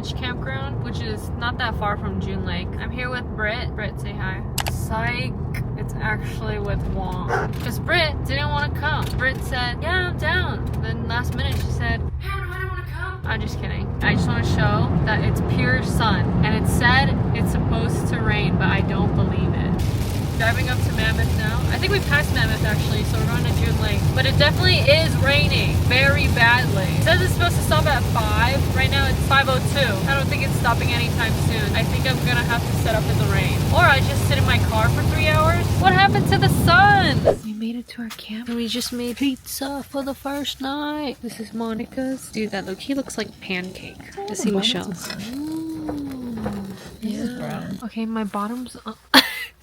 beach campground, which is not that far from JuneLake. I'm here with Britt. Britt, say hi. Psych. It's actually with Wong. Because Britt didn't want to come. Britt said, yeah, I'm down. Then last minute she said, hey, I don't want to come. I'm just kidding. I just want to show that it's pure sun. And it said it's supposed to rain, but I don't believe it. Driving up to Mammoth now. I think we passed Mammoth actually, so we're going to JuneLake. But it definitely is raining very badly. It says it's supposed to stop at 5. Right now it's 5:02. I don't think it's stopping anytime soon. I think I'm gonna have to set up in the rain. Or I just sit in my car for 3 hours. What happened to the sun? We made it to our camp and we just made pizza for the first night. This is Monica's. Dude, that look, he looks like pancake. Let's see Michelle's. Yeah. Okay, my bottom's up.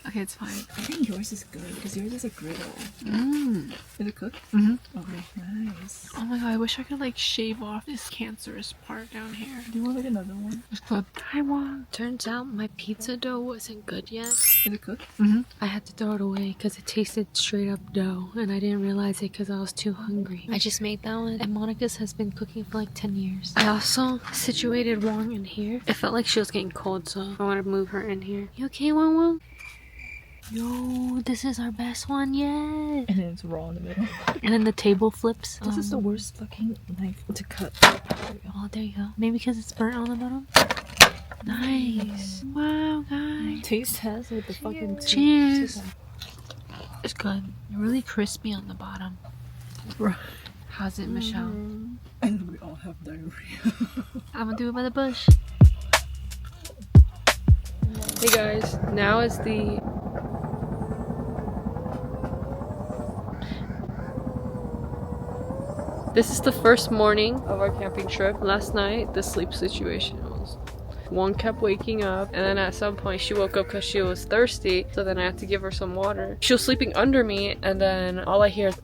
Okay, it's fine. I think yours is good because yours is a griddle. Is it cooked? Okay, nice. Oh my god, I wish I could like shave off this cancerous part down here. Do you want like another one? It's good. I want. Turns out my pizza dough wasn't good yet. Is it cooked? I had to throw it away because it tasted straight up dough and I didn't realize it because I was too hungry. I just made that one and Monica's has been cooking for like 10 years. I also situated Wong in here. It felt like she was getting cold, so I want to move her in here. You okay, Wong Wong? Yo, this is our best one yet. And then it's raw in the middle. And then the table flips. This is the worst fucking knife to cut. Oh, there you go. Maybe because it's burnt on the bottom. Nice. Wow, guys. Taste test with the fucking Cheers. It's good. Really crispy on the bottom. How's it, Michelle? And we all have diarrhea. I'm gonna do it by the bush. Hey guys, now is the This is the first morning of our camping trip. Last night, the sleep situation was... One kept waking up, and then at some point she woke up because she was thirsty, so then I had to give her some water. She was sleeping under me, and then all I hear is...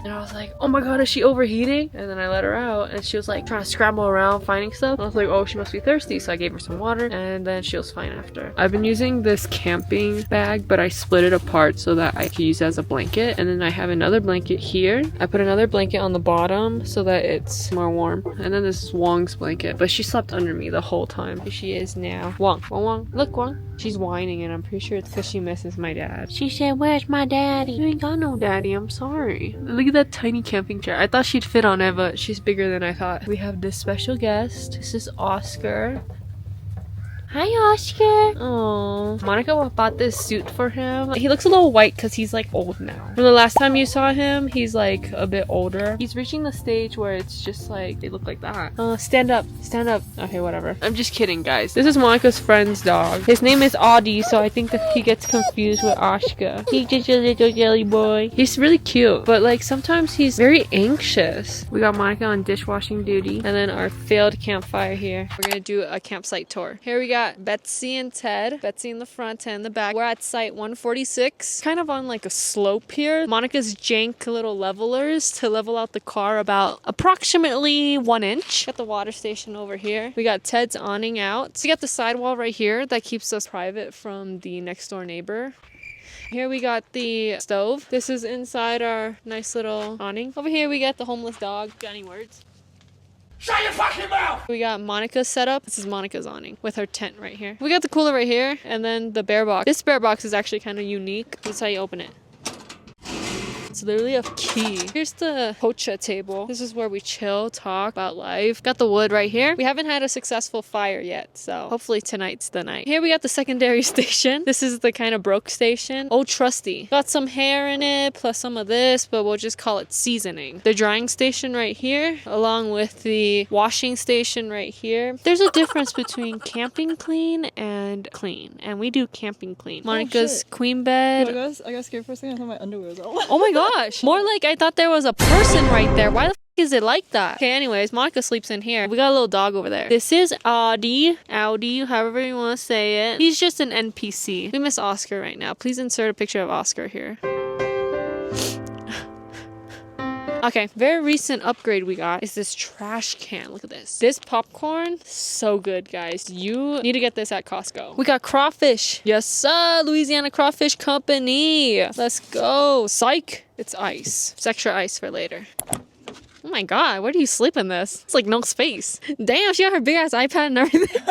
And I was like, oh my god, is she overheating? And then I let her out and she was like trying to scramble around finding stuff. And I was like, oh, she must be thirsty. So I gave her some water and then she was fine after. I've been using this camping bag, but I split it apart so that I could use it as a blanket. And then I have another blanket here. I put another blanket on the bottom so that it's more warm. And then this is Wong's blanket, but she slept under me the whole time. Here she is now. Wong, Wong, Wong. Look, Wong. She's whining and I'm pretty sure it's because she misses my dad. She said, where's my daddy? You ain't got no daddy, I'm sorry. Look at that tiny camping chair. I thought she'd fit on it, but she's bigger than I thought. We have this special guest. This is Oscar. Hi, Oscar. Oh, Monica bought this suit for him. He looks a little white because he's like old now. From the last time you saw him, he's like a bit older. He's reaching the stage where it's just like they look like that. Stand up, stand up. Okay, whatever. I'm just kidding, guys. This is Monica's friend's dog. His name is Audie, so I think that he gets confused with Oscar. He's just a little jelly boy. He's really cute, but like sometimes he's very anxious. We got Monica on dishwashing duty, and then our failed campfire here. We're gonna do a campsite tour. Here we got Betsy and Ted. Betsy in the front, Ted in the back. We're at site 146, kind of on like a slope here. Monica's jank little levelers to level out the car about approximately 1 inch. Got the water station over here. We got Ted's awning out. So we got the sidewall right here that keeps us private from the next door neighbor. Here we got the stove. This is inside our nice little awning. Over here we got the homeless dog. Got any words? Shut your fucking mouth! We got Monica's setup. This is Monica's awning with her tent right here. We got the cooler right here and then the bear box. This bear box is actually kind of unique. This is how you open it. It's literally a key. Here's the pocha table. This is where we chill, talk about life. Got the wood right here. We haven't had a successful fire yet, so hopefully tonight's the night. Here we got the secondary station. This is the kind of broke station. Old trusty. Got some hair in it, plus some of this, but we'll just call it seasoning. The drying station right here, along with the washing station right here. There's a difference between camping clean, and we do camping clean. Monica's queen bed. I got scared for a second. I thought my underwear was all. Oh my gosh. More like I thought there was a person right there. Why the f is it like that? Okay, anyways, Monica sleeps in here. We got a little dog over there. This is Audie, however you want to say it. He's just an NPC. We miss Oscar right now. Please insert a picture of Oscar here. Okay, very recent upgrade we got is this trash can. Look at this. This popcorn, so good, guys. You need to get this at Costco. We got crawfish. Yes, sir. Louisiana Crawfish Company. Let's go. Psych. It's ice. It's extra ice for later. Oh my god, where do you sleep in this? It's like no space. Damn, she got her big ass iPad and everything.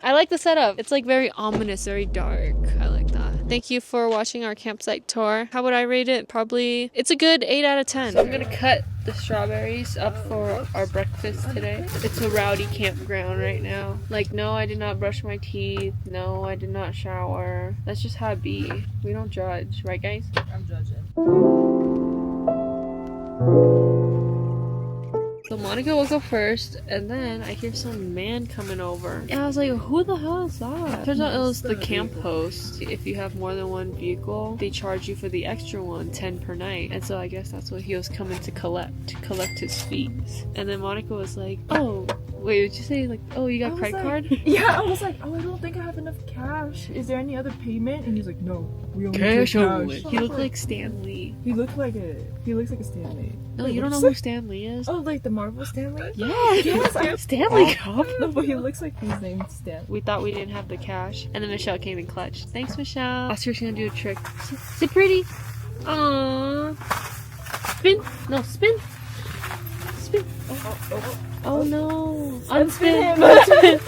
I like the setup. It's like very ominous, very dark. I like that. Thank you for watching our campsite tour. How would I rate it? Probably, it's a good 8 out of 10. So I'm gonna cut the strawberries up for our breakfast today. It's a rowdy campground right now. Like, no, I did not brush my teeth. No, I did not shower. That's just how it be. We don't judge, right guys? I'm judging. So Monica woke up first, and then I hear some man coming over. And I was like, who the hell is that? Turns out it was the camp host. If you have more than one vehicle, they charge you for the extra one, 10 per night. And so I guess that's what he was coming to collect his fees. And then Monica was like, oh, wait, did you say like, oh, you got credit card? Yeah, I was like, oh, I don't think I have enough cash. Is there any other payment? And he's like, no, we only Cash take only. cash. He looked like Stan Lee. He looks like a Stan Lee. No, you don't know who Stan Lee is? Oh, like the Marvel Stan Lee? Yes, Stanley Cup. No, but he looks like his name's Stan. We thought we didn't have the cash, and then Michelle came and clutched. Thanks, Michelle. Oscar's gonna do a trick. Sit pretty. Aww. Spin. No, spin. Spin. Oh no. Unspin. Unspin.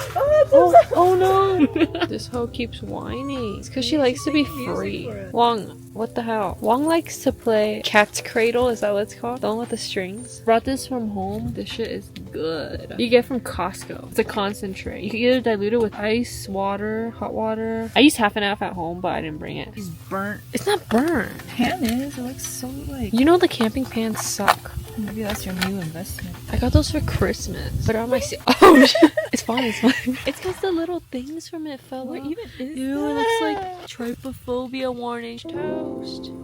Oh no. This hoe keeps whining. It's because she likes to be free. Wong, what the hell? Wong likes to play cat's cradle. Is that what it's called? The one with the strings. Brought this from home. This shit is good. You get from Costco. It's a concentrate. You can either dilute it with ice, water, hot water. I used half and half at home, but I didn't bring it. He's burnt. It's not burnt. Pan is. It looks so like. You know the camping pans suck. Maybe that's your new investment. I got those for Christmas. But on my oh shit. It's fine, it's fine. It's because the little things from it fell What off. even is Ew, that? it looks like trypophobia warning. Toast. Yo,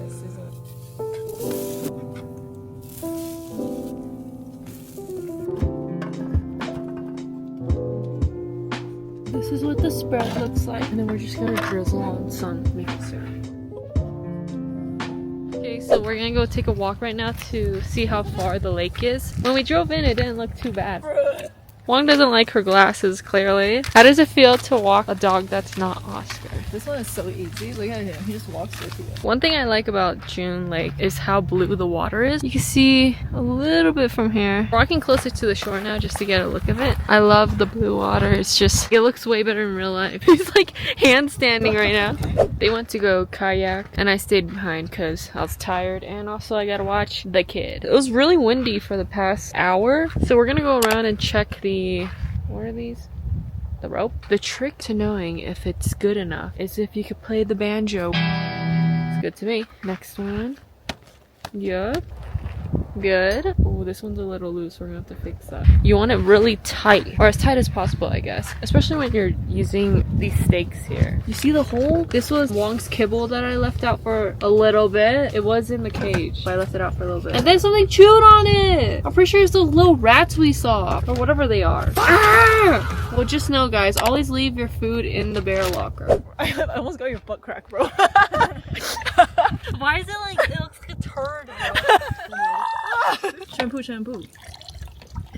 this is This is what the spread looks like. And then we're just gonna drizzle on some maple syrup. Okay, so we're gonna go take a walk right now to see how far the lake is. When we drove in, it didn't look too bad. Wong doesn't like her glasses, clearly. How does it feel to walk a dog that's not Oscar? This one is so easy. Look at him. He just walks with you. One thing I like about JuneLake is how blue the water is. You can see a little bit from here. We're walking closer to the shore now just to get a look of it. I love the blue water. It's just, it looks way better in real life. He's like handstanding right now. They went to go kayak and I stayed behind because I was tired and also I gotta watch the kid. It was really windy for the past hour. So we're gonna go around and check what are these? The rope? The trick to knowing if it's good enough is if you could play the banjo. It's good to me. Next one. Yup. Good. Oh, this one's a little loose. We're gonna have to fix that. You want it really tight, or as tight as possible, I guess. Especially when you're using these stakes here. You see the hole? This was Wong's kibble that I left out for a little bit. It was in the cage, but I left it out for a little bit. And then something chewed on it. I'm pretty sure it's those little rats we saw, or whatever they are. Ah! Well, just know, guys, always leave your food in the bear locker. I almost got your butt crack, bro. Why is it like it looks like a turd? Shampoo.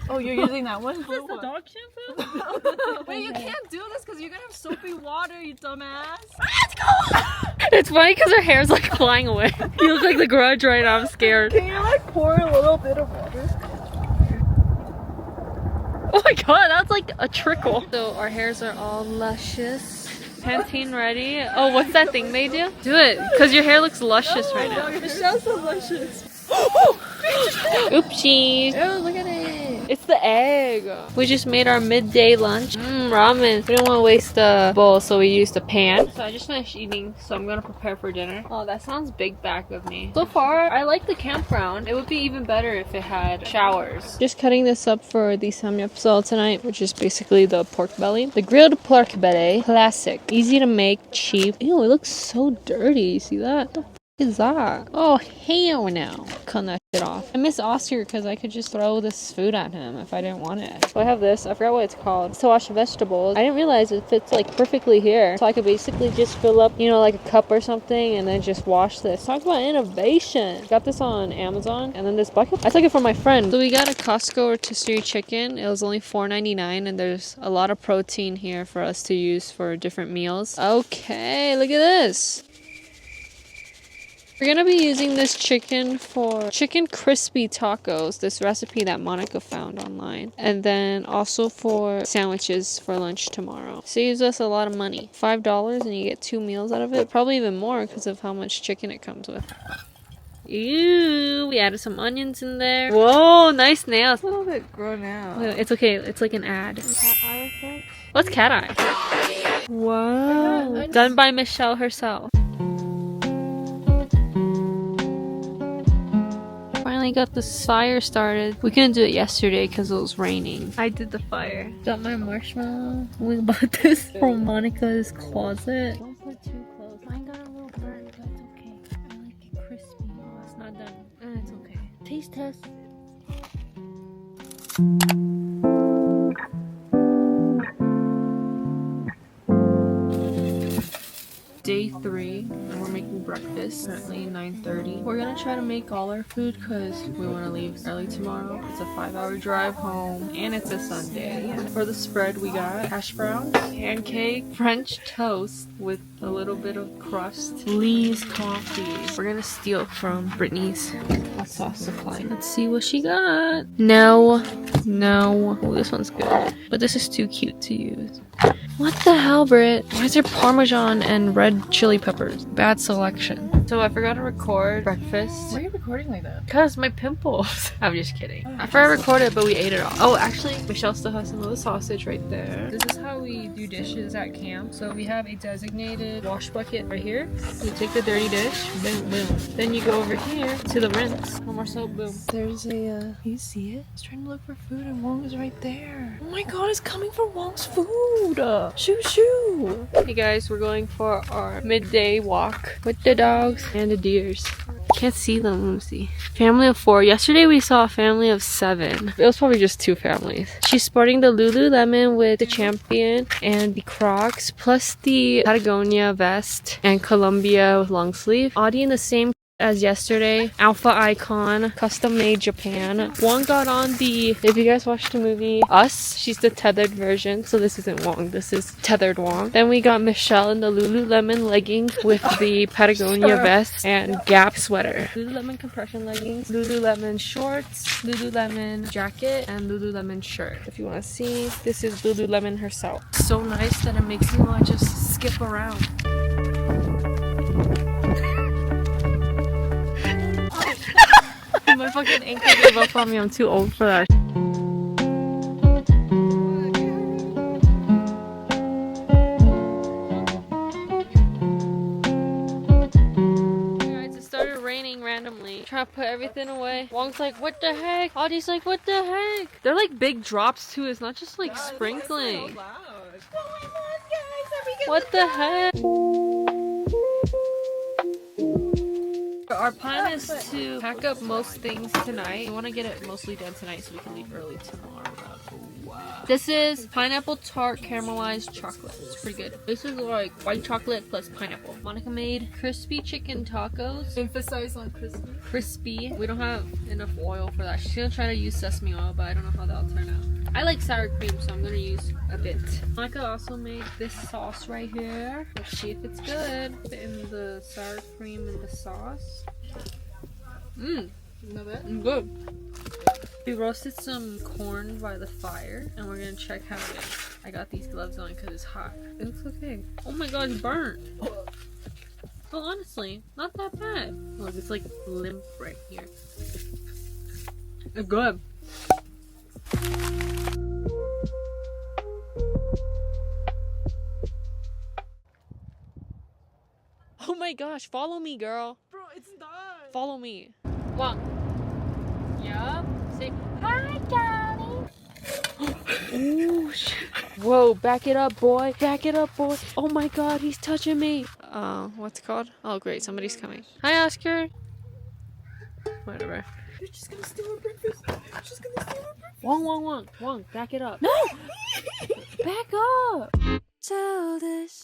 Oh, you're using that one? Is the dog shampoo? Wait, you can't do this because you're gonna have soapy water, you dumbass. Let's go! It's funny because her hair's like flying away. You look like the Grudge right now. I'm scared. Can you like pour a little bit of water? Oh my god, that's like a trickle. So our hairs are all luscious. Pantene ready. Oh, what's that thing they do? Do it, because your hair looks luscious right now. Michelle's so luscious. Oopsies. Oh, look at it. It's the egg. We just made our midday lunch. Ramen. We don't want to waste the bowl, so we used a pan. So I just finished eating, so I'm going to prepare for dinner. Oh, that sounds big back of me. So far, I like the campground. It would be even better if it had showers. Just cutting this up for the samgyeopsal tonight, which is basically the pork belly. The grilled pork belly. Classic. Easy to make, cheap. Ew, it looks so dirty. You see that? What the f is that? Oh, hell no. Cutting that shit off. I miss Oscar because I could just throw this food at him if I didn't want it. So I have this. I forgot what it's called. It's to wash vegetables. I didn't realize it fits like perfectly here. So I could basically just fill up, you know, like a cup or something and then just wash this. Talk about innovation. Got this on Amazon. And then this bucket, I took it from my friend. So we got a Costco rotisserie chicken. It was only $4.99 and there's a lot of protein here for us to use for different meals. Okay, look at this. We're gonna be using this chicken for chicken crispy tacos, this recipe that Monica found online. And then also for sandwiches for lunch tomorrow. Saves us a lot of money. $5 and you get 2 meals out of it. Probably even more because of how much chicken it comes with. Ew, we added some onions in there. Whoa, nice nails. A little bit grown out. It's okay, it's like an ad. Cat eye effect? What's cat eye? Wow. Done by Michelle herself. Finally got this fire started. We couldn't do it yesterday because it was raining. I did the fire. Got my marshmallow. We bought this from Monica's closet. Don't put too close. Mine got a little burnt, but it's okay. I like it crispy. Oh, it's not done. It's okay. Taste test. Day 3 and we're making breakfast. Currently 9:30. We're gonna try to make all our food because we want to leave early tomorrow. It's a 5-hour drive home and it's a Sunday. For the spread we got hash browns, pancake, French toast with a little bit of crust, Lee's coffee. We're gonna steal from Britney's sauce supply. Let's see what she got. No. Oh, this one's good. But this is too cute to use. What the hell, Brit? Why is there Parmesan and red chili peppers? Bad selection. So I forgot to record breakfast. Why are you recording like that? Because my pimples. I'm just kidding. I forgot to record it, but we ate it all. Oh, actually, Michelle still has some of the sausage right there. This is how we do dishes at camp. So we have a designated wash bucket right here. You take the dirty dish, boom, boom. Then you go over here to the rinse. One more soap, boom. There's a, you see it? He's trying to look for food and Wong is right there. Oh my god, it's coming for Wong's food. Shoo shoo. Hey guys, we're going for our midday walk with the dogs and the deers. Can't see them. Let me see. Family of 4. Yesterday we saw a family of 7. It was probably just 2 families. She's sporting the Lululemon with the Champion and the Crocs, plus the Patagonia vest and Columbia with long sleeve. Audie in the same as yesterday. Alpha Icon, custom made Japan. Wong got on the, if you guys watched the movie Us, she's the tethered version. So this isn't Wong, this is tethered Wong. Then we got Michelle in the Lululemon leggings with the Patagonia vest and Gap sweater. Lululemon compression leggings, Lululemon shorts, Lululemon jacket, and Lululemon shirt. If you want to see, this is Lululemon herself. So nice that it makes me want to just skip around. My fucking ankle gave up on me. I'm too old for that. Guys, it started raining randomly. Trying to put everything away. Wong's like, what the heck? Audie's like, what the heck? They're like big drops too. It's not just like sprinkling. Oh my god, guys, What the heck? Our plan is to pack up most things tonight. We want to get it mostly done tonight so we can leave early tomorrow. Wow. This is pineapple tart caramelized chocolate. It's pretty good. This is like white chocolate plus pineapple. Monica made crispy chicken tacos. Emphasize on crispy. Crispy. We don't have enough oil for that. She's gonna try to use sesame oil, but I don't know how that'll turn out. I like sour cream, so I'm gonna use a bit. Monica also made this sauce right here. Let's see if it's good. Put in the sour cream and the sauce. Not bad. Good. We roasted some corn by the fire, and we're gonna check how it is. I got these gloves on because it's hot. It looks okay. Oh my god, it's burnt. Well, honestly, not that bad. Look, it's like limp right here. It's good. Oh my gosh, follow me, girl. Bro, it's done. Follow me. One. Yeah. Say hi, darling. Oh shit. Whoa, back it up, boy. Back it up, boy. Oh my god, he's touching me. What's it called? Oh great, somebody's coming. Hi, Oscar. Whatever. You're just gonna steal our breakfast. You're just gonna steal our breakfast. Wong, back it up. No! Back up. Tell this